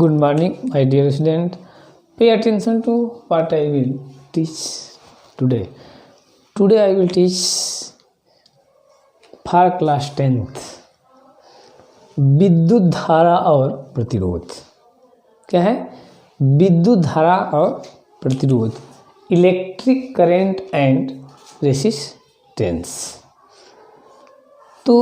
Good morning, my dear student. Pay attention to what I will teach today. Today I will teach for class 10th विद्युत धारा और प्रतिरोध। क्या है? विद्युत धारा और प्रतिरोध, इलेक्ट्रिक करंट एंड रेसिस्टेंस। तो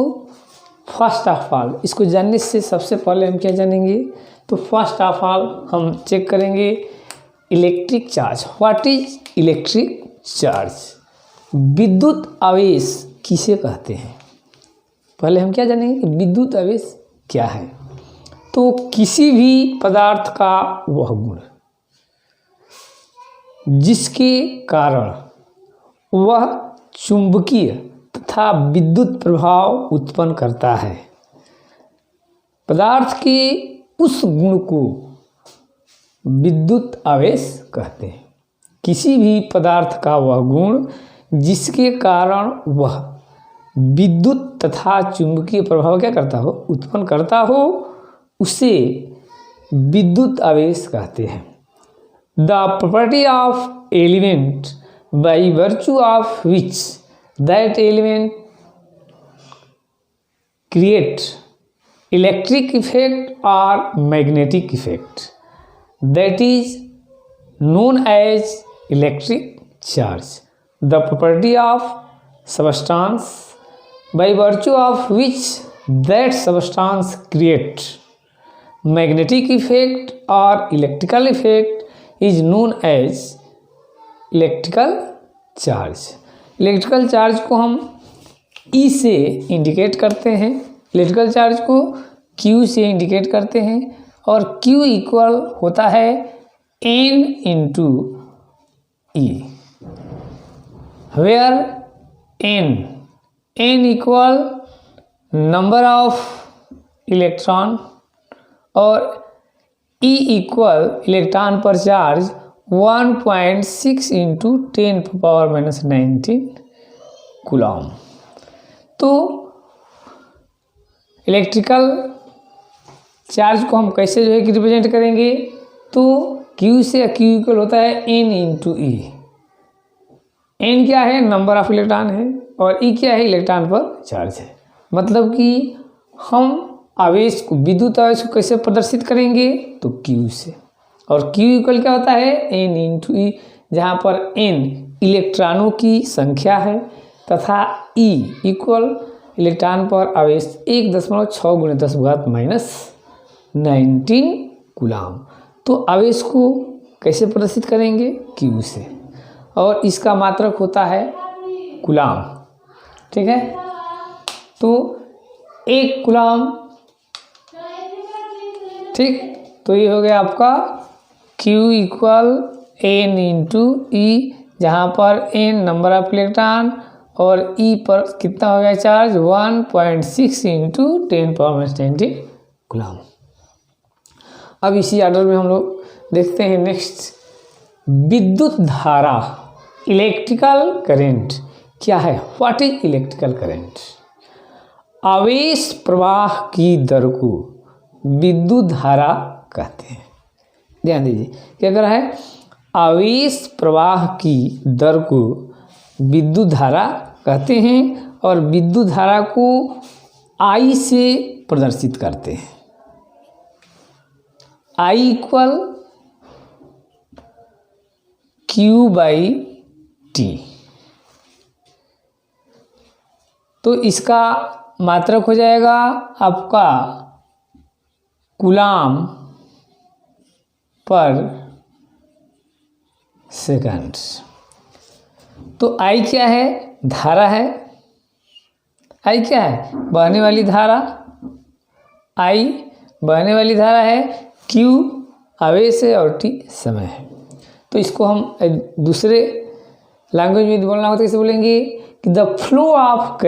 फर्स्ट ऑफ ऑल इसको जानने से सबसे पहले हम क्या जानेंगे? तो फर्स्ट ऑफ ऑल हम चेक करेंगे electric charge. What is electric charge? विद्युत आवेश किसे कहते हैं? पहले हम क्या जानेंगे कि विद्युत आवेश क्या है। तो किसी भी पदार्थ का वह गुण जिसके कारण वह चुंबकीय तथा विद्युत प्रभाव उत्पन्न करता है, पदार्थ के उस गुण को विद्युत आवेश कहते हैं। किसी भी पदार्थ का वह गुण जिसके कारण वह विद्युत तथा चुंबकीय प्रभाव क्या करता हो, उत्पन्न करता हो, उसे विद्युत आवेश कहते हैं। The property of element by virtue of which that element create electric effect और magnetic effect, that is known as electric charge. The property of substance by virtue of which that substance create magnetic effect or electrical effect is known as electrical charge. Electrical charge को हम E से indicate करते हैं, electrical charge को Q से indicate करते हैं, और Q इक्वल होता है N into E, where N equal number of electron और E इक्वल इलेक्ट्रॉन पर चार्ज 1.6 इंटू 10⁻⁻19 कूलम। तो इलेक्ट्रिकल चार्ज को हम कैसे जो है कि रिप्रेजेंट करेंगे? तो Q से Q इक्वल होता है N इंटू E। N क्या है? नंबर ऑफ इलेक्ट्रॉन है, और E क्या है? इलेक्ट्रॉन पर चार्ज है। मतलब कि हम आवेश को, विद्युत आवेश को कैसे प्रदर्शित करेंगे? तो Q से, और Q इक्वल क्या होता है? N इंटू E, जहाँ पर N इलेक्ट्रॉनों की संख्या है तथा E इक्वल इलेक्ट्रॉन पर आवेश 1.6 × 10⁻⁻19 कूलम। तो आवेश को कैसे प्रदर्शित करेंगे? Q से, और इसका मात्रक होता है कूलम। ठीक है, तो 1 कूलम। ठीक, तो ये हो गया आपका Q equal N into E, जहाँ पर N नंबर ऑफ इलेक्ट्रॉन और E पर कितना हो गया चार्ज? 1.6 into 10⁻⁻19 coulomb. अब इसी ऑर्डर में हम लोग देखते हैं नेक्स्ट, विद्युत धारा, इलेक्ट्रिकल करंट क्या है? What is electrical current? आवेश प्रवाह की दर को विद्युत धारा कहते हैं। ध्यान दीजिए, क्या कर रहा है? आवेश प्रवाह की दर को विद्युत धारा कहते हैं, और विद्युत धारा को I से प्रदर्शित करते हैं। I equal Q/T। तो इसका मात्रक हो जाएगा आपका कूलम पर सेकंड। तो I क्या है? धारा है। I क्या है? बहने वाली धारा। I बहने वाली धारा है, Q आवेश है, और T समय है। तो इसको हम दूसरे लैंग्वेज में बोलना होता है, कैसे बोलेंगे कि the flow of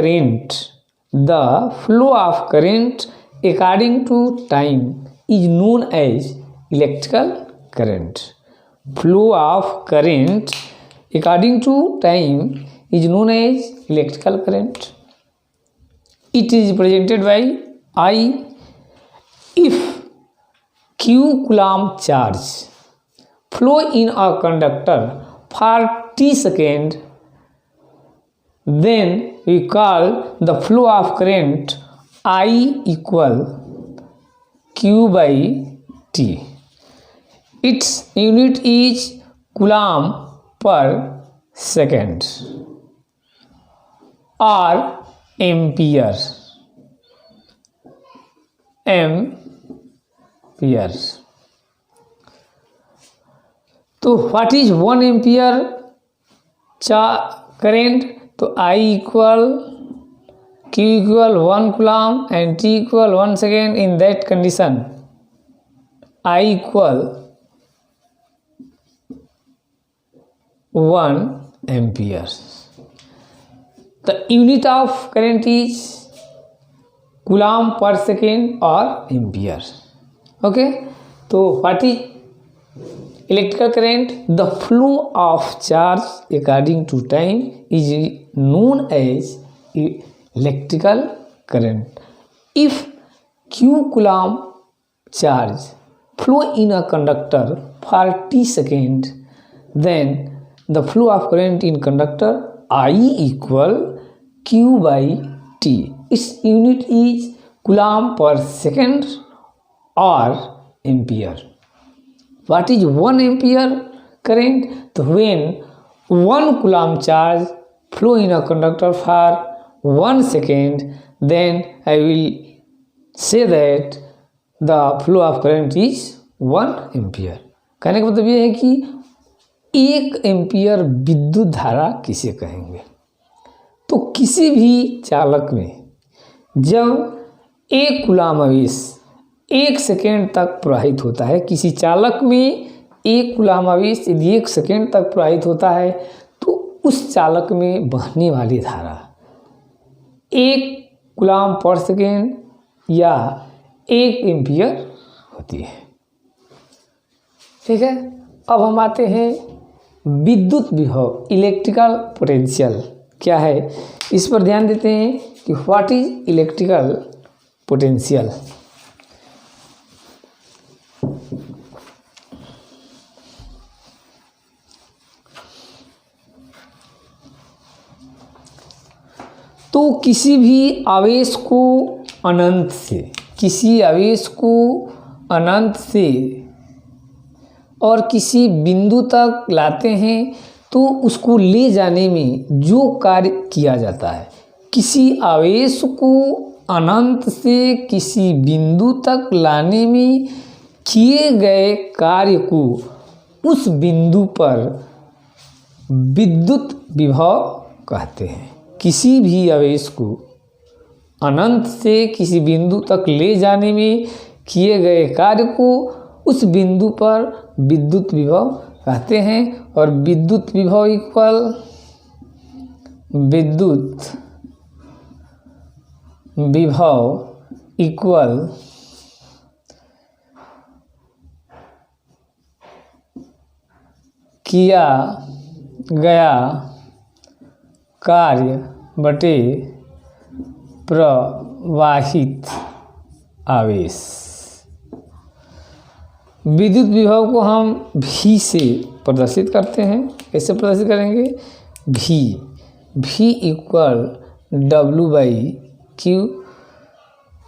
current according to time is known as electrical current. Flow of current according to time is known as electrical current. It is represented by I if q coulomb charge flow in a conductor for t second, then we call the flow of current I equal q by t. Its unit is coulomb per second or ampere. तो what is 1 ampere current? तो I equal Q equal 1 coulomb and T equal 1 second. In that condition I equal 1 ampere. The unit of current is coulomb पर second और ampere. Okay, तो what is electrical current? The flow of charge according to time is known as electrical current. If q coulomb charge flow in a conductor for t second, then the flow of current in conductor I equal q by t. Its unit is coulomb per second or ampere. What is 1 ampere current? तो when 1 coulomb charge flow in a conductor for 1 second, then I will say that the flow of current is 1 ampere. कहने का मतलब ये है कि 1 ampere विद्युत धारा किसे कहेंगे? तो किसी भी चालक में जब 1 कूलम्ब आवेश 1 सेकेंड तक प्रवाहित होता है, किसी चालक में 1 कूलम्ब आवेश यदि 1 सेकेंड तक प्रवाहित होता है, तो उस चालक में बहने वाली धारा 1 कूलम्ब पर सेकेंड या 1 एम्पियर होती है. ठीक है, अब हम आते हैं विद्युत विभव, इलेक्ट्रिकल पोटेंशियल क्या है, इस पर ध्यान देते हैं कि व्हाट इज इलेक्ट्रिकल पोटेंशियल. तो किसी भी आवेश को अनंत से, किसी आवेश को अनंत से और किसी बिंदु तक लाते हैं, तो उसको ले जाने में जो कार्य किया जाता है, किसी आवेश को अनंत से किसी बिंदु तक लाने में किए गए कार्य को उस बिंदु पर विद्युत विभव कहते हैं. किसी भी आवेश को अनंत से किसी बिंदु तक ले जाने में किए गए कार्य को उस बिंदु पर विद्युत विभव कहते हैं. और विद्युत विभव इक्वल विद्युत विभव इक्वल किया गया कार्य बटे प्रवाहित आवेश. विद्युत विभव को हम V से प्रदर्शित करते हैं. कैसे प्रदर्शित करेंगे? V equal W by Q.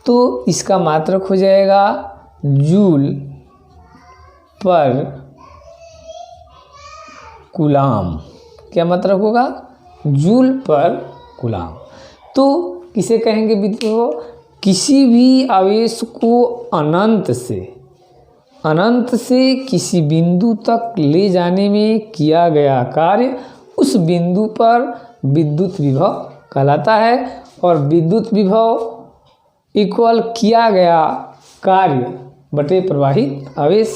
तो इसका मात्रक हो जाएगा जूल पर कूलम्ब. क्या मात्रक होगा? जूल पर कूलम्ब. तो किसे कहेंगे विद्युत विभव? किसी भी आवेश को अनंत से किसी बिंदु तक ले जाने में किया गया कार्य उस बिंदु पर विद्युत विभव कहलाता है. और विद्युत विभव इक्वल किया गया कार्य बटे प्रवाहित आवेश.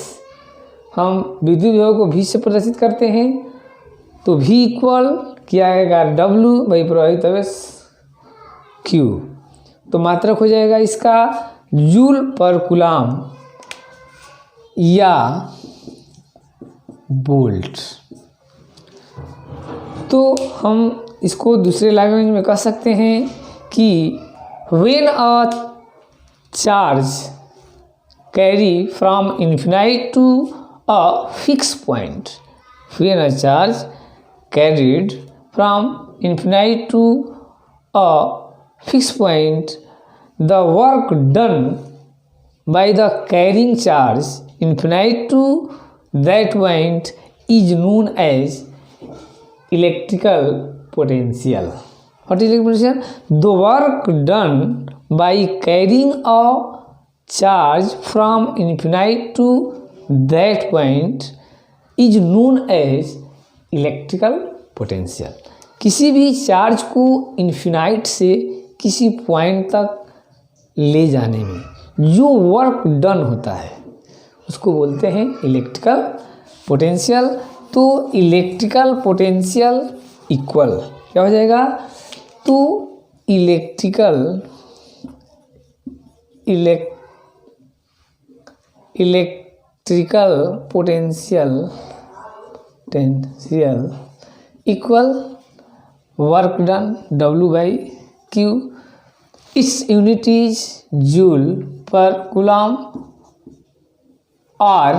हम विद्युत विभव को V से प्रदर्शित करते हैं. तो V इक्वल किया गया W बाई प्रवाहित आवेश Q. तो मात्रक हो जाएगा इसका जूल पर कूलम्ब या वोल्ट. तो हम इसको दूसरे लैंग्वेज में कह सकते हैं कि when a charge carry from infinite to a fixed point. When a charge carried from infinite to a fixed point, the work done by the carrying charge infinite to that point is known as electrical potential. What is electrical potential? The work done by carrying a charge from infinite to that point is known as electrical potential. किसी भी charge को infinite से किसी point तक ले जाने में जो वर्क डन होता है उसको बोलते हैं इलेक्ट्रिकल पोटेंशियल। तो इलेक्ट्रिकल पोटेंशियल इक्वल क्या हो जाएगा? तो electrical potential equal work done W/Q। इस यूनिट इज जूल पर कूलम और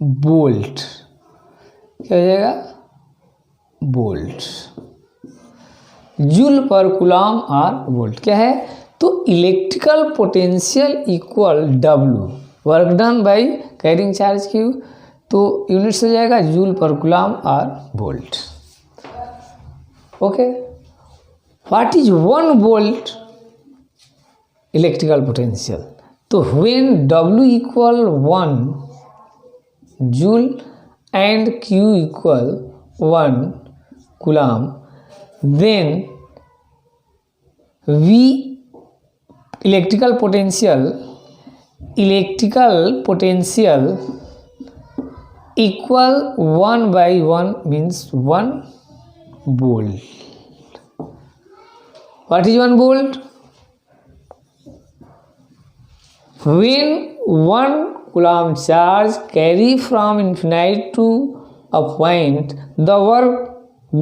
बोल्ट। क्या हो जाएगा? बोल्ट। जूल पर कूलम और वोल्ट क्या है? तो electrical potential equal W work done by carrying charge Q। तो यूनिट्स हो जाएगा जूल पर कूलम और volt. Okay, what is 1 volt electrical potential? तो when W equal 1 joule and Q equal 1 coulomb, then V electrical potential equal 1/1 means 1 volt. What is 1 volt? When 1 coulomb charge carry from infinite to a point, the work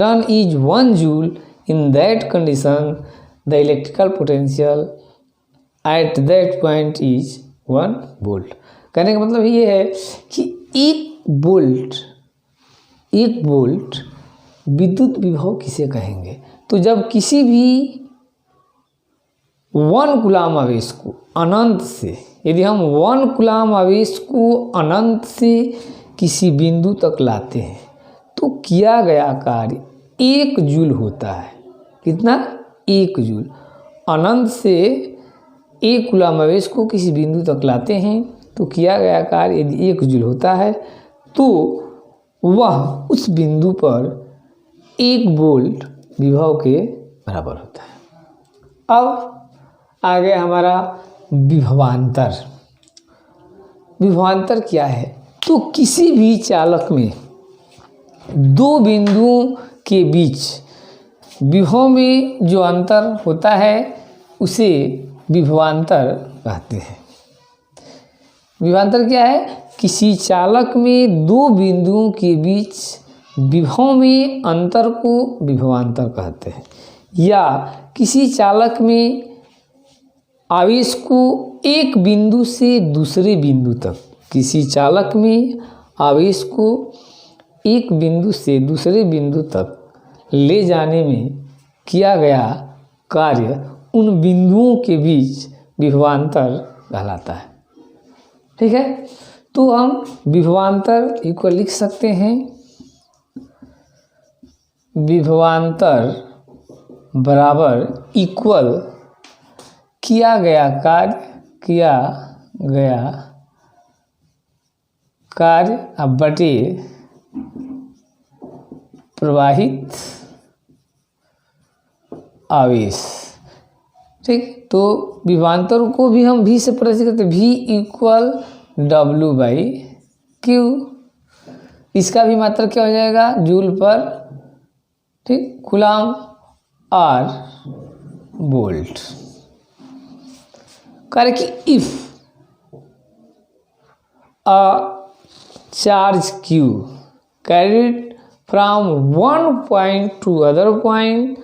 done is 1 joule. In that condition, the electrical potential at that point is 1 volt. कहने का मतलब ये है कि एक volt विद्युत विभव किसे कहेंगे? तो जब किसी भी 1 कूलम्ब आवेश को अनंत से, यदि हम 1 कूलम्ब आवेश को अनंत से किसी बिंदु तक लाते हैं तो किया गया कार्य 1 जूल होता है। कितना? 1 जूल। अनंत से 1 कूलम्ब आवेश को किसी बिंदु तक लाते हैं तो किया गया कार्य यदि 1 जूल होता है तो वह उस बिंदु पर 1 वोल्ट विभव के बराबर होता है। अब आगे हमारा विभवांतर। विभवांतर क्या है? तो किसी भी चालक में 2 बिंदुओं के बीच विभव में जो अंतर होता है उसे विभवांतर कहते हैं। विभवांतर क्या है? किसी चालक में 2 बिंदुओं के बीच विभव में अंतर को विभवांतर कहते हैं। या किसी चालक में आवेश को एक बिंदु से दूसरे बिंदु तक, किसी चालक में आवेश को एक बिंदु से दूसरे बिंदु तक ले जाने में किया गया कार्य उन बिंदुओं के बीच विभवांतर कहलाता है। ठीक है, तो हम विभवांतर इक्वल लिख सकते हैं, विभवांतर बराबर इक्वल किया गया कार्य अब बटे प्रवाहित आवेश। ठीक, तो विभवांतर को भी हम V से प्रदर्शित करते हैं, V इक्वल W/Q। इसका भी मात्रक क्या हो जाएगा? जूल पर, ठीक, कूलम्ब और वोल्ट। कार्य कि if a charge Q carried from one point to other point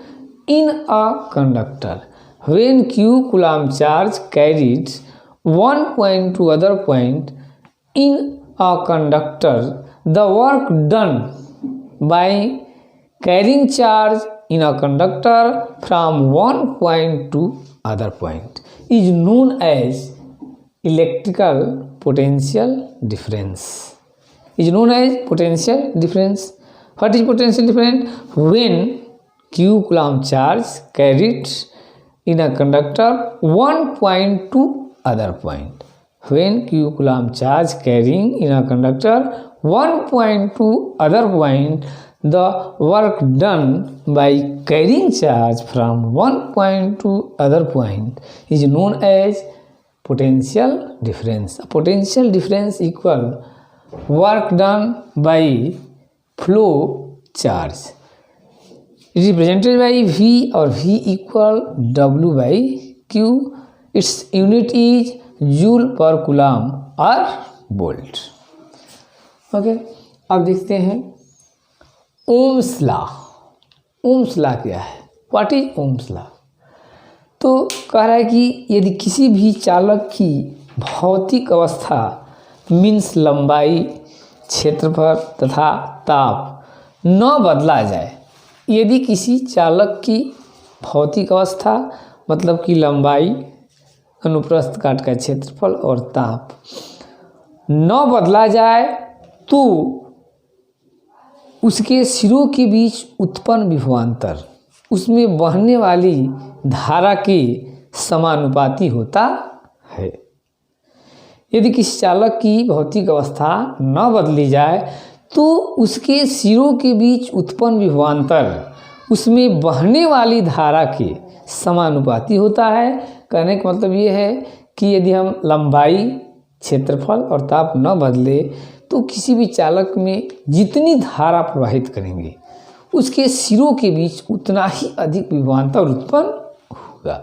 in a conductor, when Q coulomb charge carried one point to other point in a conductor, the work done by carrying charge in a conductor from one point to other point is known as electrical potential difference. Is known as potential difference. What is potential difference? When q coulomb charge carried in a conductor one point to other point. When q coulomb charge carrying in a conductor one point to other point, the work done by carrying charge from one point to other point is known as potential difference. Potential difference equal work done by flow charge. It is represented by V or V equal W by Q. Its unit is joule पर coulomb और volt. Okay, अब देखते हैं Ohm's law. Ohm's law क्या है? What is Ohm's law? तो कह रहा है कि यदि किसी भी चालक की भौतिक अवस्था मीन्स लंबाई, क्षेत्रफल तथा ताप न बदला जाए, यदि किसी चालक की भौतिक अवस्था मतलब कि लंबाई, अनुप्रस्थ काट का क्षेत्रफल और ताप न बदला जाए तो उसके सिरों के बीच उत्पन्न विभवांतर उसमें बहने वाली धारा के समानुपाती होता है। यदि किसी चालक की भौतिक अवस्था न बदली जाए तो उसके सिरों के बीच उत्पन्न विभवांतर उसमें बहने वाली धारा के समानुपाती होता है। कहने का मतलब ये है कि यदि हम लंबाई, क्षेत्रफल और ताप न बदले तो किसी भी चालक में जितनी धारा प्रवाहित करेंगे उसके सिरों के बीच उतना ही अधिक विभवांतर उत्पन्न होगा।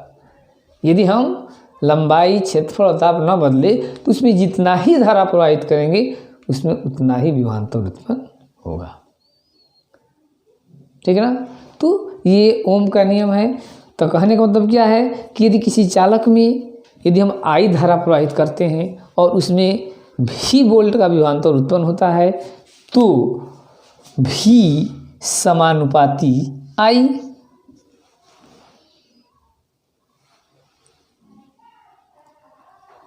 यदि हम लंबाई, क्षेत्रफल और ताप न बदले तो उसमें जितना ही धारा प्रवाहित करेंगे उसमें उतना ही विभवांतर उत्पन्न होगा। ठीक है ना? तो ये ओम का नियम है। तो कहने का मतलब क्या है कि यदि किसी चालक में यदि हम आई धारा प्रवाहित करते हैं और उसमें भी वोल्ट का विभवांतर उत्पन्न होता है तो भी समानुपाती आई,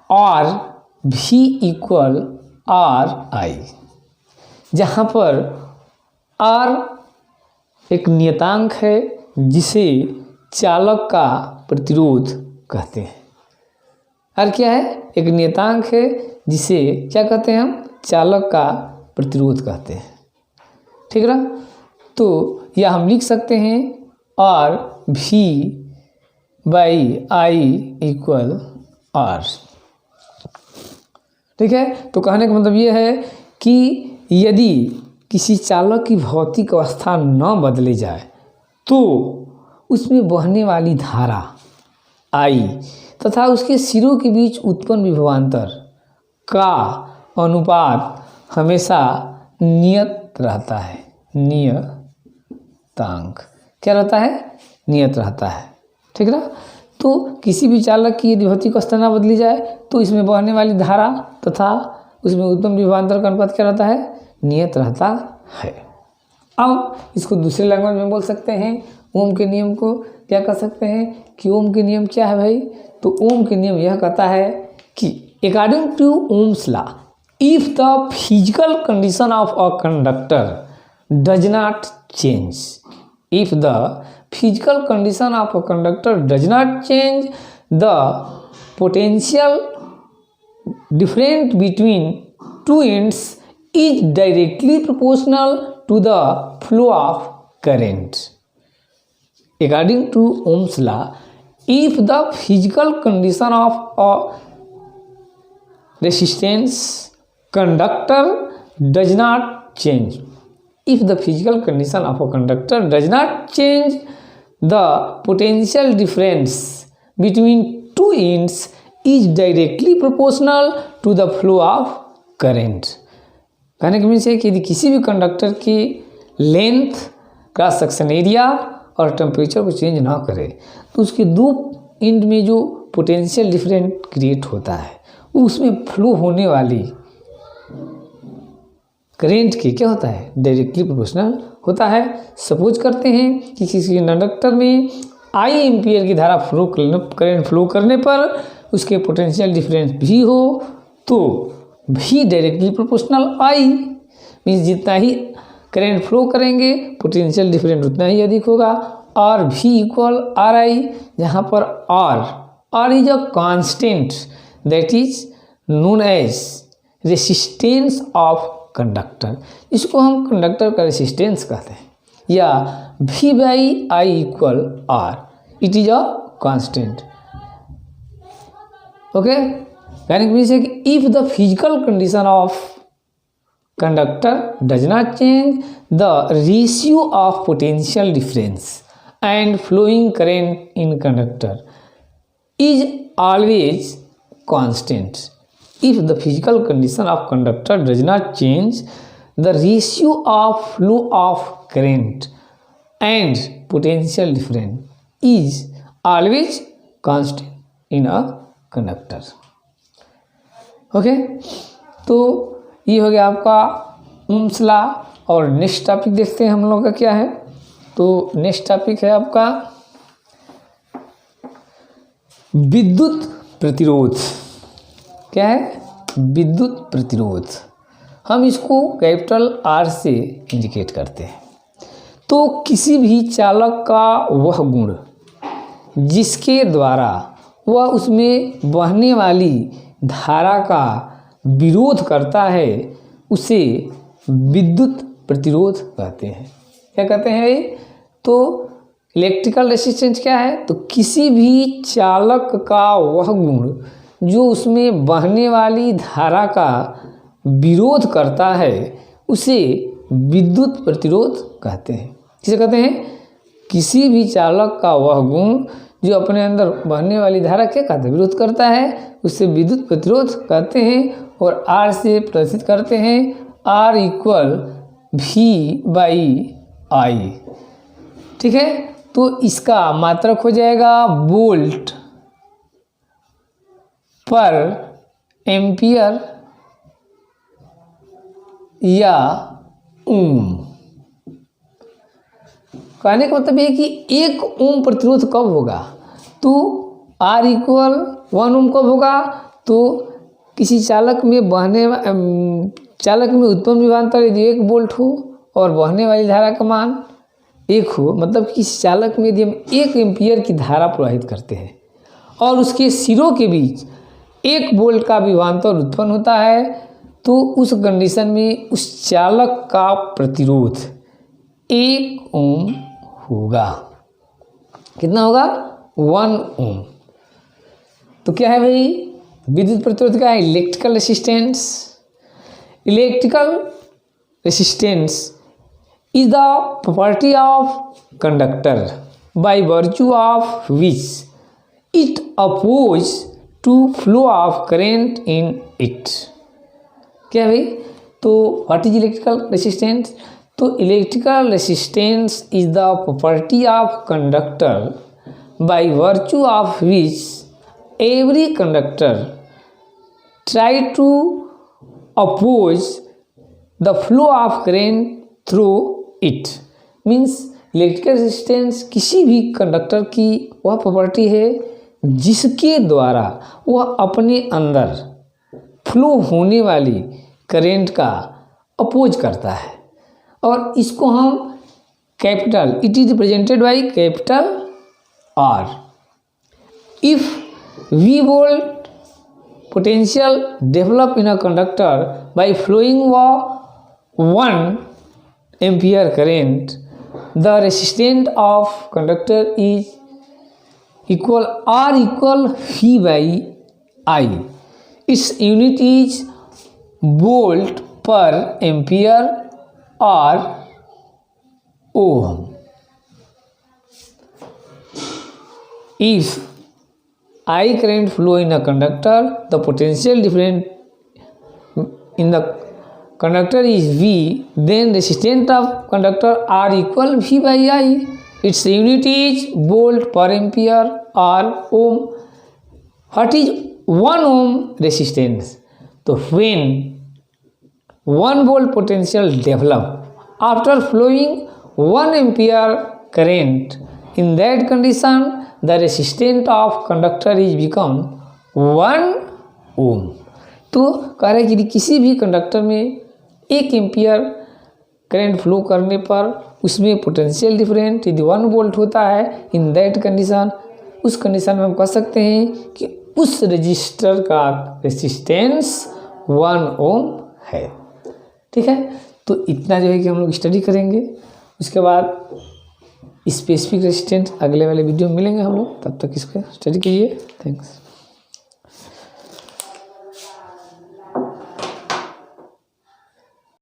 और भी इक्वल आर आई, जहाँ पर आर एक नियतांक है जिसे चालक का प्रतिरोध कहते हैं। आर क्या है? एक नियतांक है जिसे क्या कहते हैं हम? चालक का प्रतिरोध कहते हैं। ठीक है ना? तो या हम लिख सकते हैं आर भी बाई आई इक्वल आर। ठीक है? तो कहने का मतलब ये है कि यदि किसी चालक की भौतिक अवस्था न बदले जाए तो उसमें बहने वाली धारा आई तथा उसके सिरों के बीच उत्पन्न विभवांतर का अनुपात हमेशा नियत रहता है। नियतांक क्या रहता है? नियत रहता है। ठीक है ना? तो किसी भी चालक की यदि भौतिक अवस्था न बदली जाए तो इसमें बहने वाली धारा तथा उसमें उत्पन्न विभवांतर का अनुपात क्या रहता है? नियत रहता है। अब इसको दूसरे लैंग्वेज में बोल सकते हैं। ओम के नियम को क्या कह सकते हैं कि ओम के नियम क्या है भाई? तो ओम के नियम यह कहता है कि according to Ohm's law, if the physical condition of a conductor does not change, if the physical condition of a conductor does not change, the potential difference between two ends is directly proportional to the flow of current. According to Ohm's law, if the physical condition of a resistance conductor does not change, if the physical condition of a conductor does not change, the potential difference between two ends is directly proportional to the flow of current. कहने का means है कि यदि किसी भी conductor की length, cross section area और temperature को चेंज ना करे तो उसके दो एंड में जो पोटेंशियल डिफरेंस क्रिएट होता है उसमें फ्लो होने वाली करेंट की क्या होता है, डायरेक्टली प्रोपोर्शनल होता है। सपोज करते हैं कि किसी कंडक्टर में आई एम्पियर की धारा करंट फ्लो करने पर उसके पोटेंशियल डिफरेंस भी हो तो भी डायरेक्टली प्रोपोर्शनल आई, मीन्स जितना ही करंट फ्लो करेंगे पोटेंशियल डिफरेंस उतना ही अधिक होगा। और भी इक्वल आर आई, जहाँ पर R is a constant that is known as resistance of conductor, इसको हम कंडक्टर का रेसिस्टेंस कहते हैं। या V by I equal R, it is a constant. Okay, यानी कि if the physical condition of conductor does not change, the ratio of potential difference and flowing current in conductor is always constant. If the physical condition of conductor does not change, the ratio of flow of current and potential difference is always constant in a conductor. Okay, तो ये हो गया आपका Ohm's law. और next topic देखते हैं हम लोग का क्या है। तो नेक्स्ट टॉपिक है आपका विद्युत प्रतिरोध। क्या है? विद्युत प्रतिरोध। हम इसको कैपिटल आर से इंडिकेट करते हैं। तो किसी भी चालक का वह गुण जिसके द्वारा वह उसमें बहने वाली धारा का विरोध करता है उसे विद्युत प्रतिरोध कहते हैं। क्या कहते हैं भाई? तो इलेक्ट्रिकल रेसिस्टेंस क्या है? तो किसी भी चालक का वह गुण जो उसमें बहने वाली धारा का विरोध करता है उसे विद्युत प्रतिरोध कहते हैं। किसे कहते हैं? किसी भी चालक का वह गुण जो अपने अंदर बहने वाली धारा क्या कहते हैं? विरोध करता है, उससे विद्युत प्रतिरोध कहते हैं। और आर से प्रदर्शित करते हैं, R equal V by I. ठीक है, तो इसका मात्रक हो जाएगा वोल्ट पर एम्पियर या ओम। कहने का मतलब ये कि 1 ओम प्रतिरोध कब होगा? तो आर इक्वल 1 ओम कब होगा? तो किसी चालक में उत्पन्न विभवांतर यदि 1 वोल्ट हो और बहने वाली धारा का मान 1 हो, मतलब कि किसी चालक में यदि हम 1 एम्पियर की धारा प्रवाहित करते हैं और उसके सिरों के बीच 1 वोल्ट का विभवांतर उत्पन्न होता है, तो उस कंडीशन में उस चालक का प्रतिरोध 1 ओम होगा। कितना होगा? 1 ओम। तो क्या है भाई विद्युत प्रतिरोध? का है electrical resistance. Electrical resistance is the property of conductor by virtue of which it oppose to flow of current in it. क्या भाई? तो व्हाट इज इलेक्ट्रिकल रेसिस्टेंस? तो electrical resistance is the property of conductor by virtue of which every conductor try to oppose the flow of current through it। Means electrical resistance किसी भी conductor की वह property है जिसके द्वारा वह अपने अंदर फ्लो होने वाली करेंट का अपोज करता है। और इसको हम capital, it is represented by capital R. If V volt potential develop in a conductor by flowing 1 ampere current, the resistance of conductor is equal R equal V by I. Its unit is volt per ampere or ohm. If I current flow in a conductor, the potential difference in the conductor is V, then resistance of conductor R equal V by I. Its unit is volt per ampere or ohm. What is 1 ohm resistance. तो when 1 volt potential develop after flowing 1 ampere current, in that condition the resistant of conductor is become 1 ohm. तो कह रहे हैं कि किसी भी conductor में 1 ampere current flow करने पर उसमें पोटेंशियल डिफरेंट यदि 1 वोल्ट होता है, इन दैट कंडीशन, उस कंडीशन में हम कह सकते हैं कि उस रजिस्टर का रेसिस्टेंस 1 ओम है। ठीक है, तो इतना जो है कि हम लोग स्टडी करेंगे। उसके बाद स्पेसिफिक रेजिस्टेंस अगले वाले वीडियो में मिलेंगे हम लोग, तब तक इसका स्टडी कीजिए। थैंक्स।